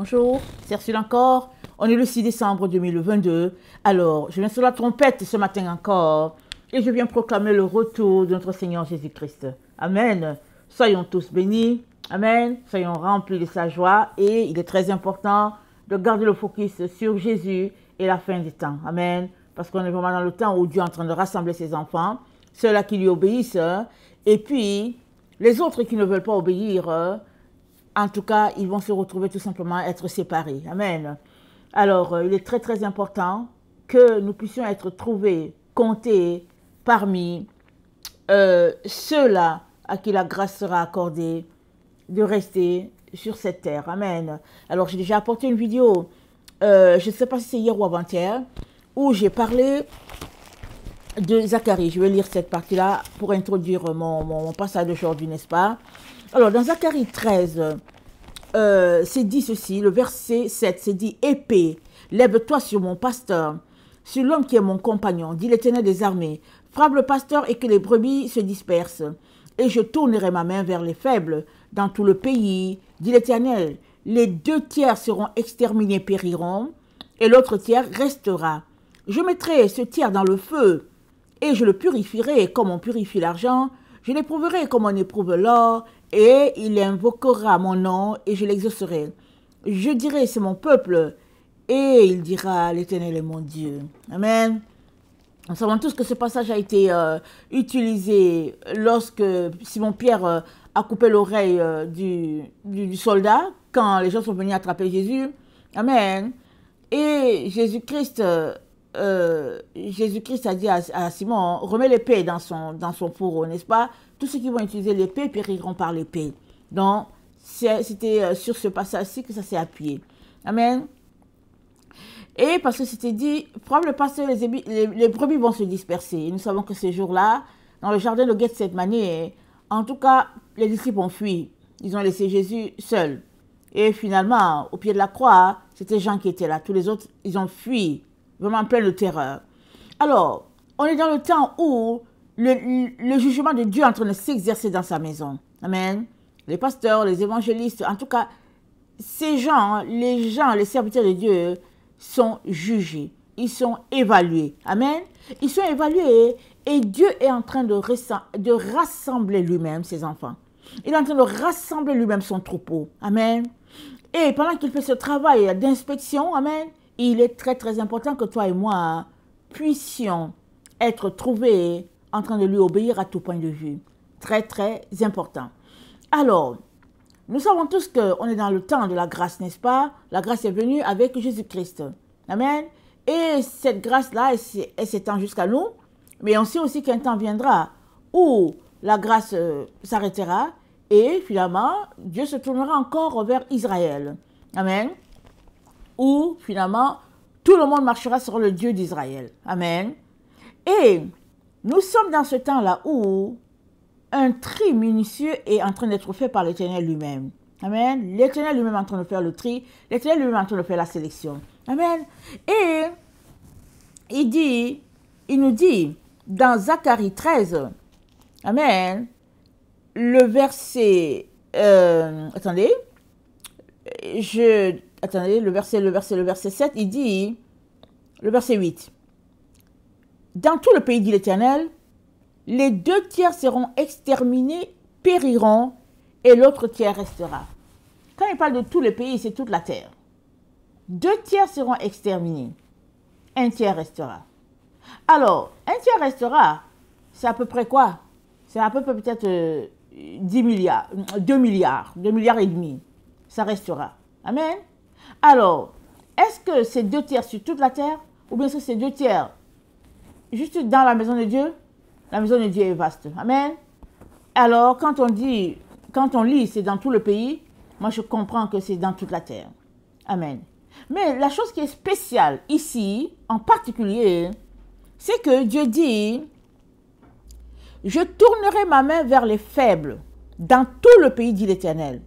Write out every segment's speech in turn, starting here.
Bonjour, c'est Ursule encore. On est le 6 décembre 2022. Alors, je viens sur la trompette ce matin encore et je viens proclamer le retour de notre Seigneur Jésus-Christ. Amen. Soyons tous bénis. Amen. Soyons remplis de sa joie et il est très important de garder le focus sur Jésus et la fin des temps. Amen. Parce qu'on est vraiment dans le temps où Dieu est en train de rassembler ses enfants, ceux-là qui lui obéissent et puis les autres qui ne veulent pas obéir. En tout cas, ils vont se retrouver tout simplement être séparés. Amen. Alors, il est très très important que nous puissions être trouvés, comptés parmi ceux-là à qui la grâce sera accordée de rester sur cette terre. Amen. Alors, j'ai déjà apporté une vidéo, je ne sais pas si c'est hier ou avant-hier, où j'ai parlé de Zacharie. Je vais lire cette partie-là pour introduire mon passage d'aujourd'hui, n'est-ce pas? Alors, dans Zacharie 13, c'est dit ceci, le verset 7, c'est dit « Épée, lève-toi sur mon pasteur, sur l'homme qui est mon compagnon, dit l'Éternel des armées, frappe le pasteur et que les brebis se dispersent. Et je tournerai ma main vers les faibles dans tout le pays, dit l'Éternel. Les 2 tiers seront exterminés, périront, et l'autre tiers restera. Je mettrai ce tiers dans le feu, et je le purifierai comme on purifie l'argent, je l'éprouverai comme on éprouve l'or, et il invoquera mon nom, et je l'exaucerai. Je dirai, c'est mon peuple, et il dira, l'Éternel est mon Dieu. Amen. Nous savons tous que ce passage a été utilisé lorsque Simon-Pierre a coupé l'oreille du soldat, quand les gens sont venus attraper Jésus. Amen. Et Jésus-Christ a dit à Simon, remets l'épée dans son fourreau, n'est-ce pas? Tous ceux qui vont utiliser l'épée périront par l'épée. Donc, c'était sur ce passage-ci que ça s'est appuyé. Amen. Et parce que c'était dit, frappe le pasteur, les brebis vont se disperser. Et nous savons que ces jours-là, dans le jardin de Gethsémani, en tout cas, les disciples ont fui. Ils ont laissé Jésus seul. Et finalement, au pied de la croix, c'était Jean qui était là. Tous les autres, ils ont fui, vraiment plein de terreur. Alors, on est dans le temps où le jugement de Dieu est en train de s'exercer dans sa maison. Amen. Les pasteurs, les évangélistes, en tout cas, ces gens, les serviteurs de Dieu, sont jugés, ils sont évalués. Amen. Ils sont évalués et Dieu est en train de rassembler lui-même ses enfants. Il est en train de rassembler lui-même son troupeau. Amen. Et pendant qu'il fait ce travail d'inspection, amen, il est très très important que toi et moi puissions être trouvés en train de lui obéir à tout point de vue. Très très important. Alors, nous savons tous qu'on est dans le temps de la grâce, n'est-ce pas? La grâce est venue avec Jésus-Christ. Amen. Et cette grâce-là, elle s'étend jusqu'à nous. Mais on sait aussi qu'un temps viendra où la grâce s'arrêtera et finalement, Dieu se tournera encore vers Israël. Amen. Où finalement, tout le monde marchera sur le Dieu d'Israël. Amen. Et nous sommes dans ce temps-là où un tri minutieux est en train d'être fait par l'Éternel lui-même. Amen. L'Éternel lui-même est en train de faire le tri. L'Éternel lui-même est en train de faire la sélection. Amen. Et il nous dit dans Zacharie 13, amen, le verset, attendez, le verset 7, il dit, le verset 8, dans tout le pays, dit l'Éternel, les 2 tiers seront exterminés, périront, et l'autre tiers restera. Quand il parle de tout le pays, c'est toute la terre. 2 tiers seront exterminés, 1 tiers restera. Alors, 1 tiers restera, c'est à peu près quoi? C'est à peu près peut-être 10 milliards, 2 milliards, 2 milliards et demi. Ça restera. Amen. Alors, est-ce que c'est 2 tiers sur toute la terre? Ou bien est-ce que c'est 2 tiers juste dans la maison de Dieu? La maison de Dieu est vaste. Amen. Alors, quand on lit, c'est dans tout le pays, moi je comprends que c'est dans toute la terre. Amen. Mais la chose qui est spéciale ici, en particulier, c'est que Dieu dit, je tournerai ma main vers les faibles dans tout le pays, dit l'Éternel.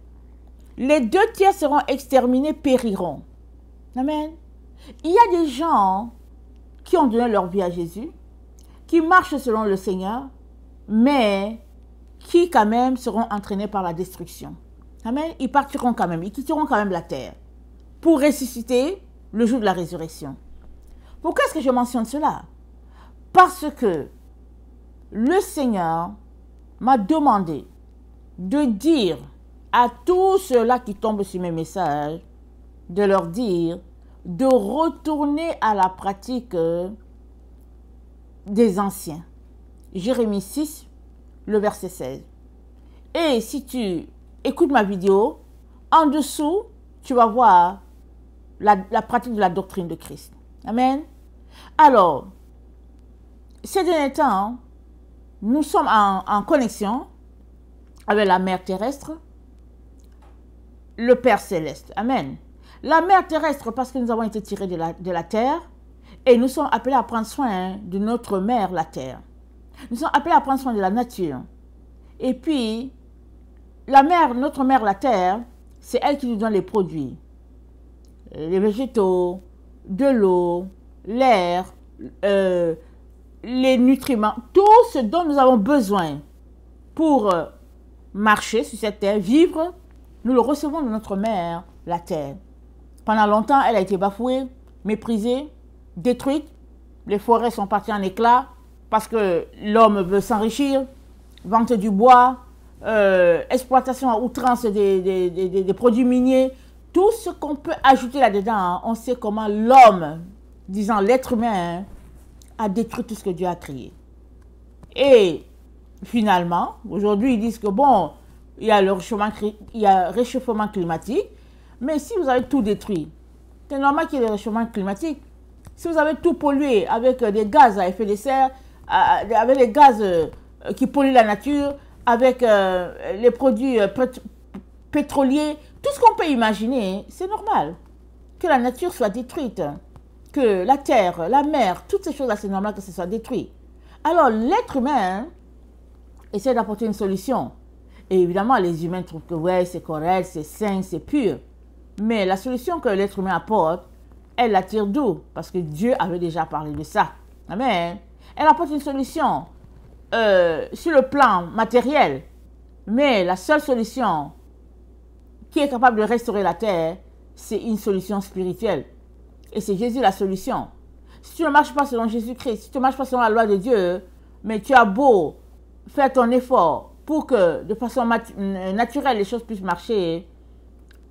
Les 2 tiers seront exterminés, périront. Amen. Il y a des gens qui ont donné leur vie à Jésus, qui marchent selon le Seigneur, mais qui quand même seront entraînés par la destruction. Amen. Ils partiront quand même, ils quitteront quand même la terre. pour ressusciter le jour de la résurrection. Pourquoi est-ce que je mentionne cela? Parce que le Seigneur m'a demandé de dire à tous ceux-là qui tombent sur mes messages, de leur dire de retourner à la pratique des anciens. Jérémie 6, le verset 16. Et si tu écoutes ma vidéo, en dessous, tu vas voir la pratique de la doctrine de Christ. Amen. Alors, ces derniers temps, nous sommes en connexion avec la mère terrestre, le Père céleste. Amen. La mère terrestre, parce que nous avons été tirés de la terre, et nous sommes appelés à prendre soin de notre mère, la terre. Nous sommes appelés à prendre soin de la nature. Et puis, notre mère, la terre, c'est elle qui nous donne les produits. Les végétaux, de l'eau, l'air, les nutriments, tout ce dont nous avons besoin pour marcher sur cette terre, vivre, nous le recevons de notre mère, la terre. Pendant longtemps, elle a été bafouée, méprisée, détruite. Les forêts sont parties en éclats parce que l'homme veut s'enrichir, vente du bois, exploitation à outrance des produits miniers. Tout ce qu'on peut ajouter là-dedans, on sait comment l'homme, disant l'être humain, a détruit tout ce que Dieu a créé. Et finalement, aujourd'hui, ils disent que bon, il y a le réchauffement climatique, mais si vous avez tout détruit, c'est normal qu'il y ait le réchauffement climatique. Si vous avez tout pollué avec des gaz à effet de serre, avec les gaz qui polluent la nature, avec les produits pétroliers, tout ce qu'on peut imaginer, c'est normal que la nature soit détruite, que la terre, la mer, toutes ces choses-là, c'est normal que ce soit détruit. Alors, l'être humain essaie d'apporter une solution. Et évidemment, les humains trouvent que ouais, c'est correct, c'est sain, c'est pur. Mais la solution que l'être humain apporte, elle la tire d'où? Parce que Dieu avait déjà parlé de ça. Amen. Elle apporte une solution sur le plan matériel. Mais la seule solution qui est capable de restaurer la terre, c'est une solution spirituelle. Et c'est Jésus la solution. Si tu ne marches pas selon Jésus-Christ, si tu ne marches pas selon la loi de Dieu, mais tu as beau faire ton effort pour que de façon naturelle les choses puissent marcher,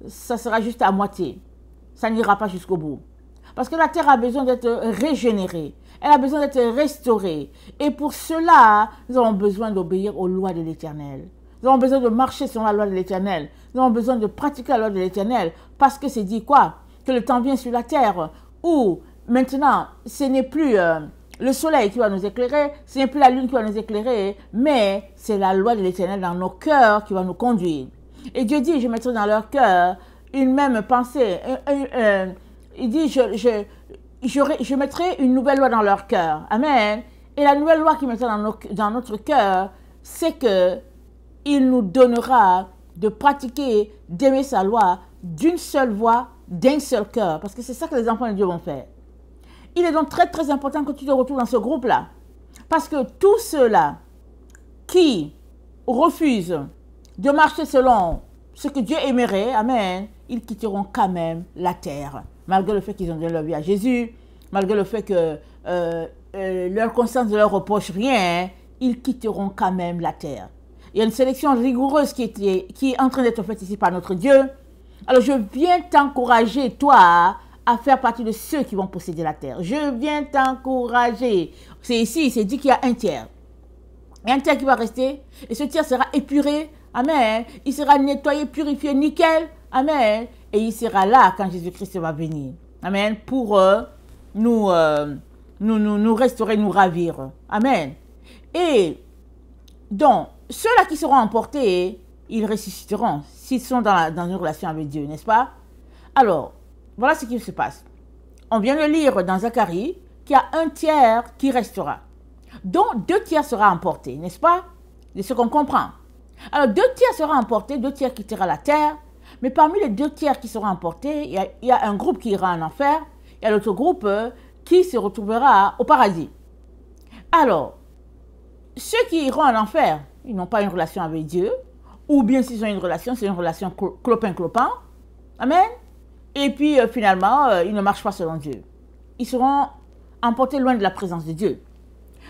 ça sera juste à moitié. Ça n'ira pas jusqu'au bout. Parce que la terre a besoin d'être régénérée. Elle a besoin d'être restaurée. Et pour cela, nous avons besoin d'obéir aux lois de l'Éternel. Nous avons besoin de marcher selon la loi de l'Éternel. Nous avons besoin de pratiquer la loi de l'Éternel. Parce que c'est dit quoi? Que le temps vient sur la terre où maintenant, ce n'est plus le soleil qui va nous éclairer, ce n'est plus la lune qui va nous éclairer, mais c'est la loi de l'Éternel dans nos cœurs qui va nous conduire. Et Dieu dit, je mettrai dans leur cœur une même pensée. Il dit, je mettrai une nouvelle loi dans leur cœur. Amen. Et la nouvelle loi qu'il mettra dans notre cœur, c'est que il nous donnera de pratiquer, d'aimer sa loi d'une seule voix, d'un seul cœur. Parce que c'est ça que les enfants de Dieu vont faire. Il est donc très très important que tu te retrouves dans ce groupe-là. Parce que tous ceux-là qui refusent de marcher selon ce que Dieu aimerait, amen, ils quitteront quand même la terre. Malgré le fait qu'ils ont donné leur vie à Jésus, malgré le fait que leur conscience ne leur reproche rien, ils quitteront quand même la terre. Il y a une sélection rigoureuse qui est en train d'être faite ici par notre Dieu. Alors je viens t'encourager, toi, à faire partie de ceux qui vont posséder la terre. Je viens t'encourager. C'est ici, c'est dit qu'il y a un tiers. Il y a un tiers qui va rester et ce tiers sera épuré. Amen. Il sera nettoyé, purifié, nickel. Amen. Et il sera là quand Jésus-Christ va venir. Amen. Pour nous restaurer, nous ravir. Amen. Et donc, ceux-là qui seront emportés, ils ressusciteront s'ils sont dans une relation avec Dieu, n'est-ce pas? Alors, voilà ce qui se passe. On vient de lire dans Zacharie qu'il y a un tiers qui restera. Donc, 2 tiers sera emporté, n'est-ce pas? C'est ce qu'on comprend. Alors, 2 tiers sera emporté, 2 tiers quittera la terre. Mais parmi les 2 tiers qui seront emportés, il y a un groupe qui ira en enfer. Il y a l'autre groupe qui se retrouvera au paradis. Alors, ceux qui iront en enfer, ils n'ont pas une relation avec Dieu. Ou bien s'ils ont une relation, c'est une relation clopin-clopin. Amen. Et puis finalement, ils ne marchent pas selon Dieu. Ils seront emportés loin de la présence de Dieu.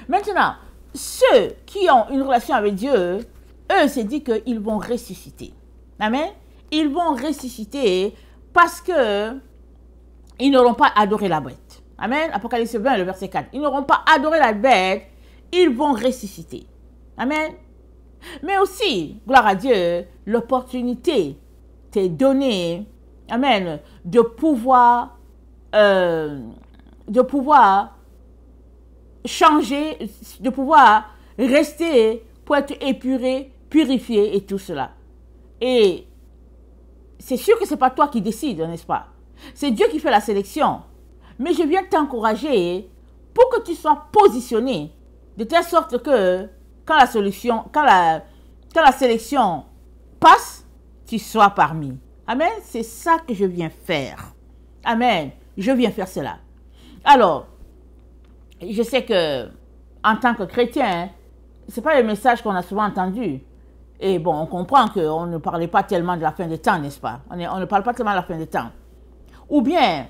Maintenant, ceux qui ont une relation avec Dieu, eux, c'est dit qu'ils vont ressusciter. Amen. Ils vont ressusciter parce que ils n'auront pas adoré la bête. Amen. Apocalypse 20, le verset 4. Ils n'auront pas adoré la bête, ils vont ressusciter. Amen. Mais aussi, gloire à Dieu, l'opportunité t'est donnée, amen, de pouvoir changer, de pouvoir rester pour être épuré, purifié et tout cela. Et c'est sûr que ce n'est pas toi qui décides, n'est-ce pas? C'est Dieu qui fait la sélection. Mais je viens t'encourager pour que tu sois positionné de telle sorte que quand la sélection passe, tu sois parmi. Amen. C'est ça que je viens faire. Amen. Je viens faire cela. Alors, je sais que en tant que chrétien, ce n'est pas le message qu'on a souvent entendu. Et bon, on comprend qu'on ne parlait pas tellement de la fin des temps, n'est-ce pas? On ne parle pas tellement de la fin des temps. Ou bien,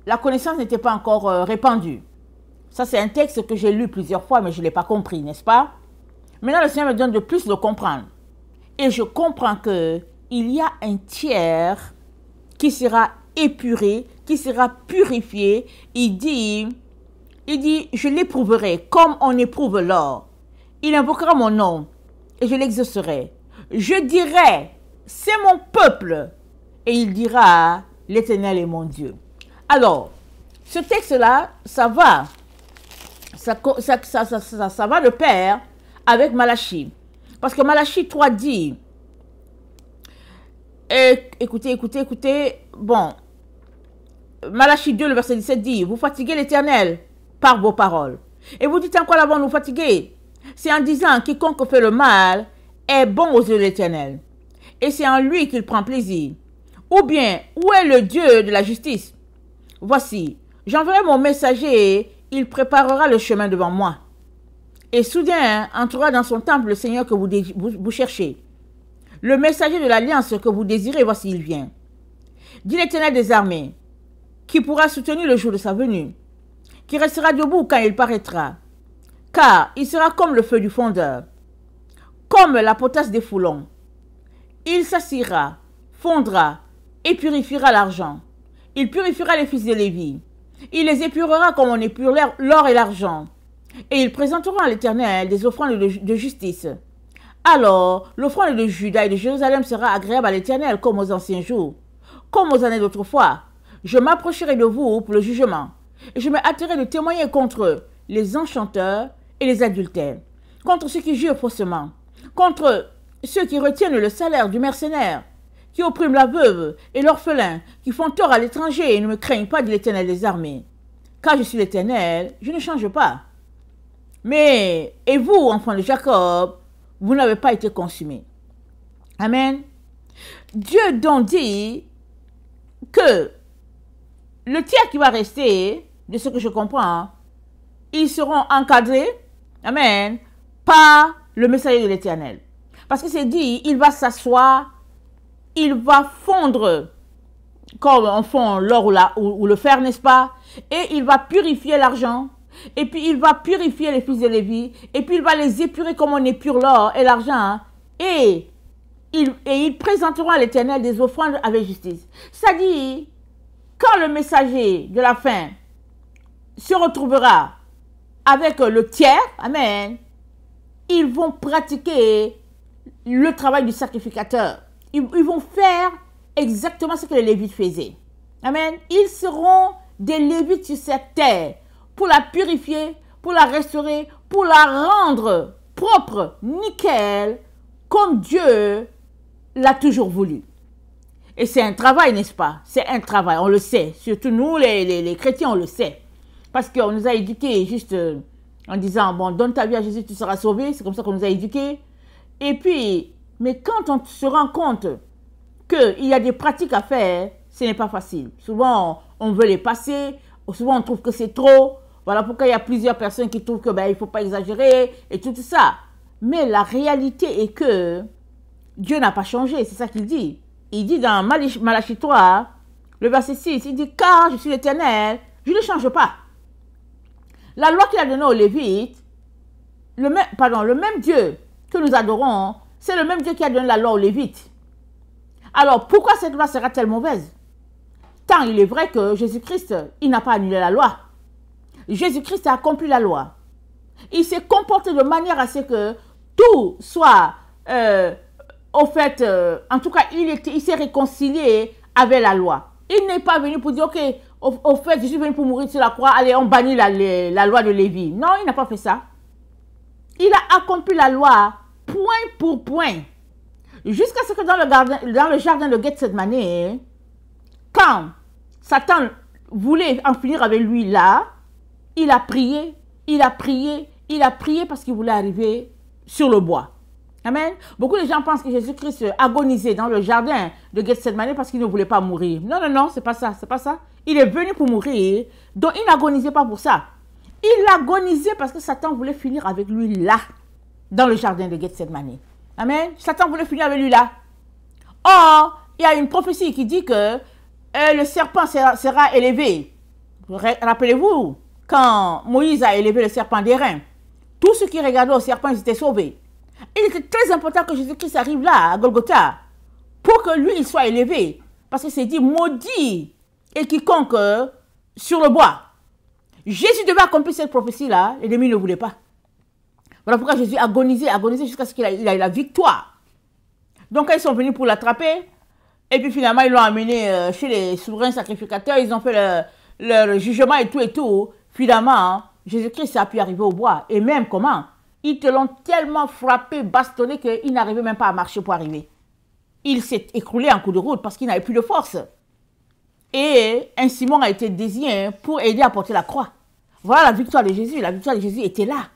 la connaissance n'était pas encore répandue. Ça, c'est un texte que j'ai lu plusieurs fois, mais je ne l'ai pas compris, n'est-ce pas? Maintenant, le Seigneur me donne de plus de comprendre. Et je comprends qu'il y a un tiers qui sera épuré, qui sera purifié. Il dit, je l'éprouverai comme on éprouve l'or. Il invoquera mon nom et je l'exaucerai. Je dirai, c'est mon peuple. Et il dira, l'Éternel est mon Dieu. Alors, ce texte-là, ça va de pair avec Malachie. Parce que Malachie 3 dit, écoutez, bon, Malachie 2, le verset 17 dit, vous fatiguez l'Éternel par vos paroles. Et vous dites en quoi l'avons-nous fatigué? C'est en disant, quiconque fait le mal est bon aux yeux de l'Éternel. Et c'est en lui qu'il prend plaisir. Ou bien, où est le Dieu de la justice? Voici, j'enverrai mon messager, il préparera le chemin devant moi. Et soudain entrera dans son temple le Seigneur que vous cherchez. Le messager de l'alliance que vous désirez, voici il vient. Dit l'Éternel des armées, qui pourra soutenir le jour de sa venue, qui restera debout quand il paraîtra, car il sera comme le feu du fondeur, comme la potasse des foulons. Il s'assira, fondra et purifiera l'argent. Il purifiera les fils de Lévi. Il les épurera comme on épure l'or et l'argent. Et ils présenteront à l'Éternel des offrandes de justice. Alors, l'offrande de Juda et de Jérusalem sera agréable à l'Éternel comme aux anciens jours, comme aux années d'autrefois. Je m'approcherai de vous pour le jugement, et je me hâterai de témoigner contre les enchanteurs et les adultères, contre ceux qui jurent faussement, contre ceux qui retiennent le salaire du mercenaire, qui oppriment la veuve et l'orphelin, qui font tort à l'étranger et ne me craignent pas de l'Éternel des armées. Car je suis l'Éternel, je ne change pas. Mais, et vous, enfants de Jacob, vous n'avez pas été consumés. Amen. Dieu donc dit que le tiers qui va rester, de ce que je comprends, ils seront encadrés, amen, par le messager de l'Éternel. Parce que c'est dit, il va s'asseoir, il va fondre, comme on fond l'or ou le fer, n'est-ce pas? Et il va purifier l'argent. Et puis il va purifier les fils de Lévi. Et puis il va les épurer comme on épure l'or et l'argent. Et ils présenteront à l'Éternel des offrandes avec justice. C'est-à-dire, quand le messager de la fin se retrouvera avec le tiers, amen, ils vont pratiquer le travail du sacrificateur. Ils vont faire exactement ce que les Lévites faisaient. Amen. Ils seront des Lévites sur cette terre pour la purifier, pour la restaurer, pour la rendre propre, nickel, comme Dieu l'a toujours voulu. Et c'est un travail, n'est-ce pas? C'est un travail, on le sait. Surtout nous, les chrétiens, on le sait. Parce qu'on nous a éduqués juste en disant, bon, donne ta vie à Jésus, tu seras sauvé. C'est comme ça qu'on nous a éduqués. Et puis, mais quand on se rend compte qu'il y a des pratiques à faire, ce n'est pas facile. Souvent, on veut les passer. Souvent, on trouve que c'est trop. Voilà pourquoi il y a plusieurs personnes qui trouvent que il ne faut pas exagérer et tout ça. Mais la réalité est que Dieu n'a pas changé. C'est ça qu'il dit. Il dit dans Malachie 3, le verset 6, il dit, car je suis l'Éternel, je ne change pas. La loi qu'il a donnée aux Lévites, le même Dieu que nous adorons, c'est le même Dieu qui a donné la loi aux Lévites. Alors, pourquoi cette loi sera-t-elle mauvaise? Tant il est vrai que Jésus-Christ, il n'a pas annulé la loi. Jésus-Christ a accompli la loi. Il s'est comporté de manière à ce que tout soit, en tout cas, il s'est réconcilié avec la loi. Il n'est pas venu pour dire, ok, au fait, je suis venu pour mourir sur la croix, allez, on bannit la loi de Lévi. Non, il n'a pas fait ça. Il a accompli la loi point pour point. Jusqu'à ce que dans le jardin de Gethsemane, quand Satan voulait en finir avec lui là, il a prié, il a prié, il a prié parce qu'il voulait arriver sur le bois. Amen. Beaucoup de gens pensent que Jésus-Christ agonisait dans le jardin de Gethsemane parce qu'il ne voulait pas mourir. Non, non, non, c'est pas ça, c'est pas ça. Il est venu pour mourir, donc il n'agonisait pas pour ça. Il agonisait parce que Satan voulait finir avec lui là, dans le jardin de Gethsemane. Amen. Satan voulait finir avec lui là. Or, il y a une prophétie qui dit que le serpent sera élevé. Rappelez-vous, quand Moïse a élevé le serpent d'airain, tous ceux qui regardaient au serpent, ils étaient sauvés. Il était très important que Jésus-Christ arrive là, à Golgotha, pour que lui, il soit élevé. Parce que c'est dit, maudit et quiconque sur le bois. Jésus devait accomplir cette prophétie-là, l'ennemi ne voulait pas. Voilà pourquoi Jésus agonisait jusqu'à ce qu'il ait la victoire. Donc, quand ils sont venus pour l'attraper, et puis finalement, ils l'ont amené chez les souverains sacrificateurs, ils ont fait leur jugement et tout. Finalement, Jésus-Christ a pu arriver au bois. Et même comment? Ils te l'ont tellement frappé, bastonné, qu'il n'arrivait même pas à marcher pour arriver. Il s'est écroulé en coup de route parce qu'il n'avait plus de force. Et un Simon a été désigné pour aider à porter la croix. Voilà la victoire de Jésus. La victoire de Jésus était là.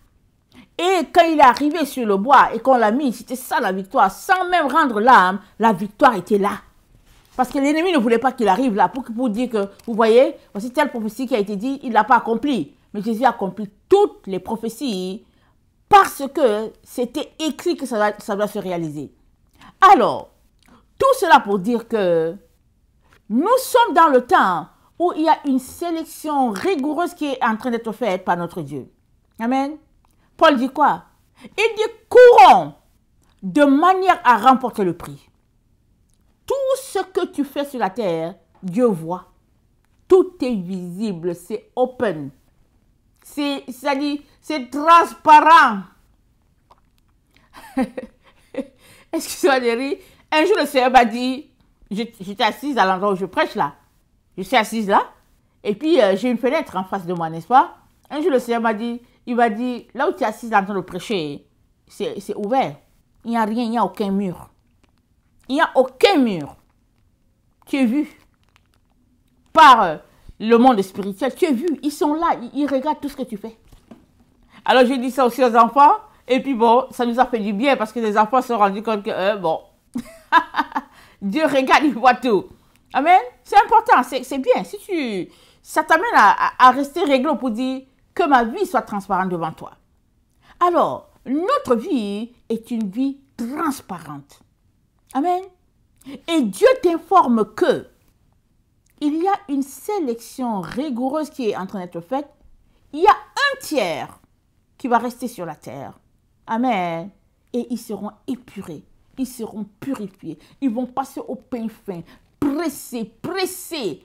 Et quand il est arrivé sur le bois et qu'on l'a mis, c'était ça la victoire. Sans même rendre l'âme, la victoire était là. Parce que l'ennemi ne voulait pas qu'il arrive là pour dire que, vous voyez, voici telle prophétie qui a été dit, il ne l'a pas accompli. Mais Jésus a accompli toutes les prophéties parce que c'était écrit que ça doit se réaliser. Alors, tout cela pour dire que nous sommes dans le temps où il y a une sélection rigoureuse qui est en train d'être faite par notre Dieu. Amen. Paul dit quoi? Il dit courons de manière à remporter le prix. Tout ce que tu fais sur la terre, Dieu voit. Tout est visible, c'est open. C'est-à-dire, c'est transparent. Excusez-moi de rire. Un jour, le Seigneur m'a dit, j'étais assise à l'endroit où je prêche là. Je suis assise là. Et puis, j'ai une fenêtre en face de moi, n'est-ce pas? Un jour, le Seigneur m'a dit, il m'a dit, là où tu es assise en train de prêcher, c'est ouvert. Il n'y a rien, il n'y a aucun mur. Il n'y a aucun mur. Tu es vu par le monde spirituel. Tu es vu, ils sont là, ils regardent tout ce que tu fais. Alors, j'ai dit ça aussi aux enfants. Et puis bon, ça nous a fait du bien parce que les enfants se sont rendus compte que, bon, Dieu regarde, il voit tout. Amen. C'est important, c'est bien. Ça t'amène à rester réglo pour dire que ma vie soit transparente devant toi. Alors, notre vie est une vie transparente. Amen. Et Dieu t'informe que il y a une sélection rigoureuse qui est en train d'être faite. Il y a un tiers qui va rester sur la terre. Amen. Et ils seront épurés. Ils seront purifiés. Ils vont passer au pain fin. Pressés.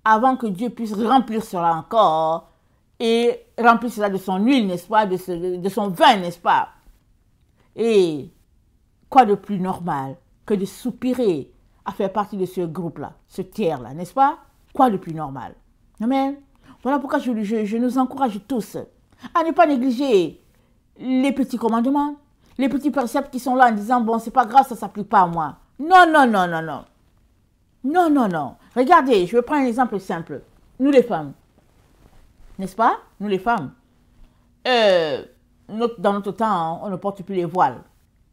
Avant que Dieu puisse remplir cela encore. Et remplir cela de son huile, n'est-ce pas? De son vin, n'est-ce pas? Et quoi de plus normal que de soupirer à faire partie de ce groupe-là, ce tiers-là, n'est-ce pas? Quoi de plus normal? Amen. Voilà pourquoi je nous encourage tous à ne pas négliger les petits commandements, les petits préceptes qui sont là en disant, bon, c'est pas grave, ça ne s'applique pas à moi. Non. Non. Regardez, je vais prendre un exemple simple. Nous les femmes, n'est-ce pas? Nous les femmes, dans notre temps, on ne porte plus les voiles,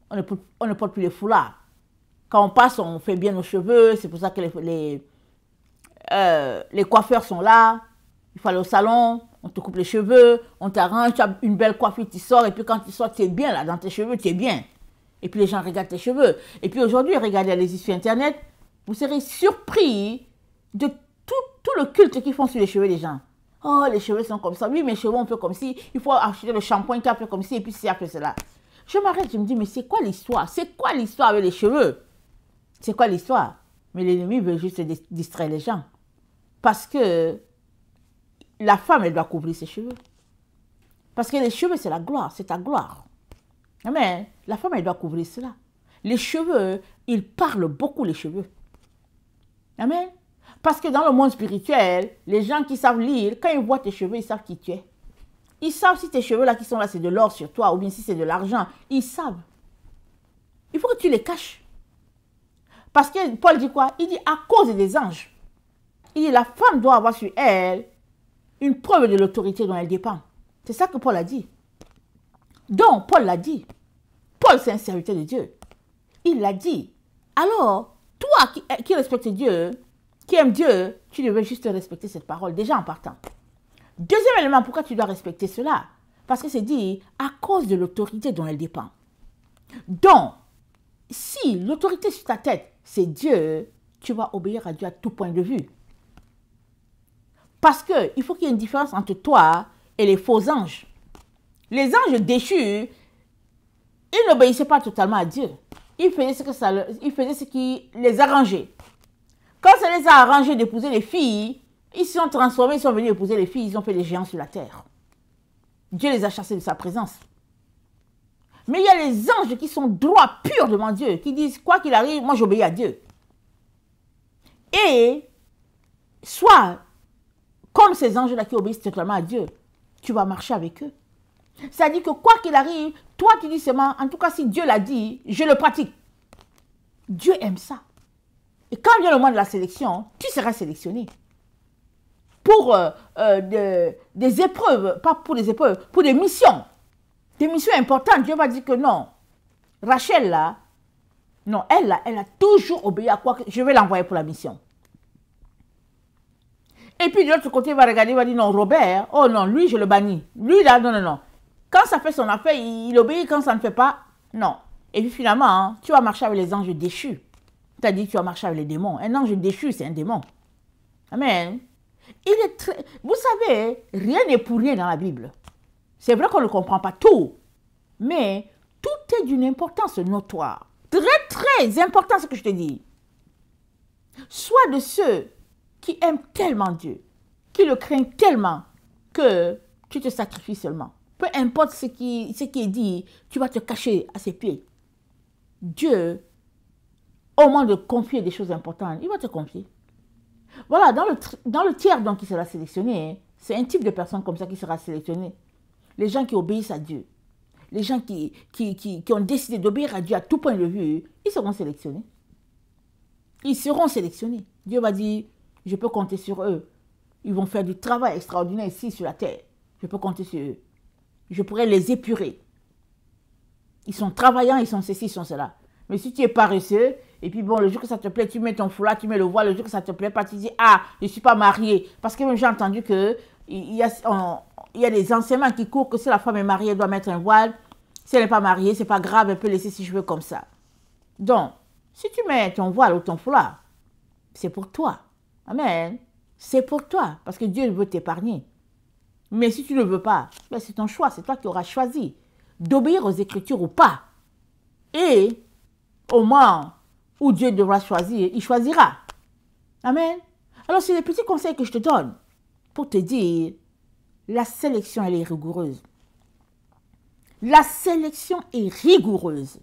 on ne porte plus les foulards. Quand on passe, on fait bien nos cheveux, c'est pour ça que les coiffeurs sont là. Il faut aller au salon, on te coupe les cheveux, on t'arrange, tu as une belle coiffure, tu sors, et puis quand tu sors, tu es bien là, dans tes cheveux, tu es bien. Et puis les gens regardent tes cheveux. Et puis aujourd'hui, regardez, allez-y sur Internet, vous serez surpris de le culte qu'ils font sur les cheveux des gens. Oh, les cheveux sont comme ça. Oui, mes cheveux, on fait comme ci. Il faut acheter le shampoing qui a fait comme ci, et puis c'est après cela. Je m'arrête, je me dis, mais c'est quoi l'histoire? C'est quoi l'histoire avec les cheveux? C'est quoi l'histoire? Mais l'ennemi veut juste distraire les gens. Parce que la femme, elle doit couvrir ses cheveux. Parce que les cheveux, c'est la gloire, c'est ta gloire. Amen. La femme, elle doit couvrir cela. Les cheveux, ils parlent beaucoup, les cheveux. Amen. Parce que dans le monde spirituel, les gens qui savent lire, quand ils voient tes cheveux, ils savent qui tu es. Ils savent si tes cheveux là qui sont là, c'est de l'or sur toi, ou bien si c'est de l'argent. Ils savent. Il faut que tu les caches. Parce que Paul dit quoi? Il dit à cause des anges. Il dit la femme doit avoir sur elle une preuve de l'autorité dont elle dépend. C'est ça que Paul a dit. Donc, Paul l'a dit. Paul, c'est un serviteur de Dieu. Il l'a dit. Alors, toi qui respectes Dieu, qui aime Dieu, tu devais juste respecter cette parole, déjà en partant. Deuxième élément, pourquoi tu dois respecter cela? Parce que c'est dit, à cause de l'autorité dont elle dépend. Donc, si l'autorité sur ta tête, c'est Dieu, tu vas obéir à Dieu à tout point de vue. Parce qu'il faut qu'il y ait une différence entre toi et les faux anges. Les anges déchus, ils n'obéissaient pas totalement à Dieu. Ils faisaient ce qui les arrangeait. Quand ça les a arrangés d'épouser les filles, ils se sont transformés, ils sont venus épouser les filles, ils ont fait des géants sur la terre. Dieu les a chassés de sa présence. Mais il y a les anges qui sont droits, purs devant Dieu, qui disent, quoi qu'il arrive, moi j'obéis à Dieu. Et, soit, comme ces anges-là qui obéissent totalement à Dieu, tu vas marcher avec eux. C'est-à-dire que quoi qu'il arrive, toi tu dis seulement, en tout cas si Dieu l'a dit, je le pratique. Dieu aime ça. Et quand vient le moment de la sélection, tu seras sélectionné. Pour des épreuves, pas pour des épreuves, pour des missions. Des missions importantes. Dieu va dire que non. Rachel là, non, elle a toujours obéi à quoi que je vais l'envoyer pour la mission. Et puis de l'autre côté, il va regarder, il va dire non, Robert, oh non, lui je le bannis. Lui là, non, non, non. Quand ça fait son affaire, il obéit, quand ça ne fait pas, non. Et puis finalement, hein, tu vas marcher avec les anges déchus. C'est-à-dire que tu vas marcher avec les démons. Un ange déchu, c'est un démon. Amen. Vous savez, rien n'est pour rien dans la Bible. C'est vrai qu'on ne comprend pas tout, mais tout est d'une importance notoire. Très, très important ce que je te dis. Sois de ceux qui aiment tellement Dieu, qui le craignent tellement que tu te sacrifies seulement. Peu importe ce qui est dit, tu vas te cacher à ses pieds. Dieu, au moins de confier des choses importantes, il va te confier. Voilà, dans le tiers donc qui sera sélectionné, c'est un type de personne comme ça qui sera sélectionné. Les gens qui obéissent à Dieu, les gens qui ont décidé d'obéir à Dieu à tout point de vue, ils seront sélectionnés. Ils seront sélectionnés. Dieu va dire, je peux compter sur eux. Ils vont faire du travail extraordinaire ici sur la terre. Je peux compter sur eux. Je pourrais les épurer. Ils sont travaillants, ils sont ceci, ils sont cela. Mais si tu es paresseux, et puis bon, le jour que ça te plaît, tu mets ton foulard, tu mets le voile, le jour que ça te plaît pas, tu dis, ah, je ne suis pas mariée. Parce que même j'ai entendu qu'il y a des enseignements qui courent que si la femme est mariée, elle doit mettre un voile. Si elle n'est pas mariée, ce n'est pas grave, elle peut laisser ses cheveux comme ça. Donc, si tu mets ton voile ou ton foulard, c'est pour toi. Amen. C'est pour toi, parce que Dieu veut t'épargner. Mais si tu ne veux pas, ben c'est ton choix, c'est toi qui auras choisi d'obéir aux Écritures ou pas. Et au moment où Dieu devra choisir, il choisira. Amen. Alors, c'est les petits conseils que je te donne pour te dire, la sélection, elle est rigoureuse. La sélection est rigoureuse.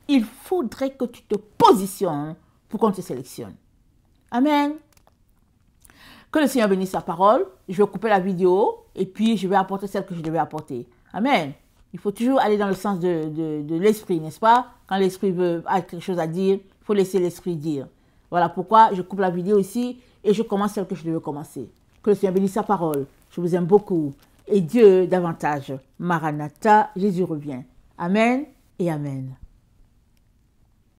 Il faudrait que tu te positionnes pour qu'on te sélectionne. Amen. Que le Seigneur bénisse sa parole. Je vais couper la vidéo et puis je vais apporter celle que je devais apporter. Amen. Il faut toujours aller dans le sens de l'esprit, n'est-ce pas? Quand l'esprit a quelque chose à dire, il faut laisser l'esprit dire. Voilà pourquoi je coupe la vidéo ici et je commence celle que je devais commencer. Que le Seigneur bénisse sa parole. Je vous aime beaucoup. Et Dieu davantage. Maranatha, Jésus revient. Amen et Amen.